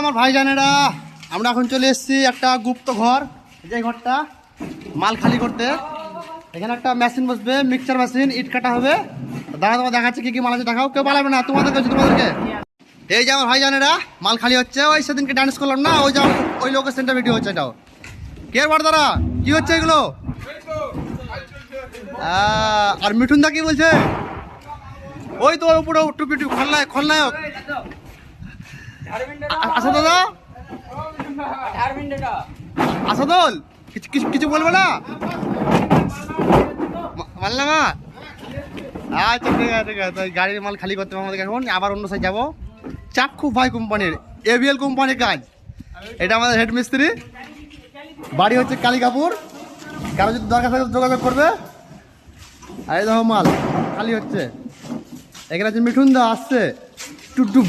আমার ভাইজানেরা, আমরা এখন চলে এসেছি একটা গুপ্ত ঘর। যে ঘরটা মাল খালি করতে, এখানে একটা মেশিন বসবে, মিক্সচার মেশিন, ইট কাটা হবে। দাঁড়া তোমার দেখাচ্ছে কি কি মাল আছে দেখাও, কেউ পালাবে না তোমাদেরকে। এই যে আমার ভাইজানেরা মাল খালি হচ্ছে। ওই সেদিনকে ডান্স করলাম না, ওই যে ওই লোকেশনটা ভিডিও হচ্ছে। এটাও কে বড়দারা কি হচ্ছে এগুলো? আর মিঠুন দা কি বলছে? ওই তো উপরে টুপি টুপি খলনায়ক আসাদ দাদা, আসাদুল কিছু কিছু বলবে না মানলাম। আচ্ছা ঠিক আছে ঠিক আছে, গাড়ির মাল খালি করতে হবে আমাদের। এখন আবার অন্য সাইড যাবো। চাক্ষু ভাই কোম্পানির, এভিএল কোম্পানির কাজ। এটা আমাদের হেড মিস্ত্রি, বাড়ি হচ্ছে কালিকাপুর। কারো যদি দরকার থাকে যোগাযোগ করবে। আর এই দেখো মাল খালি হচ্ছে। এখানে আছে মিঠুন দা আসছে, টুকটুক।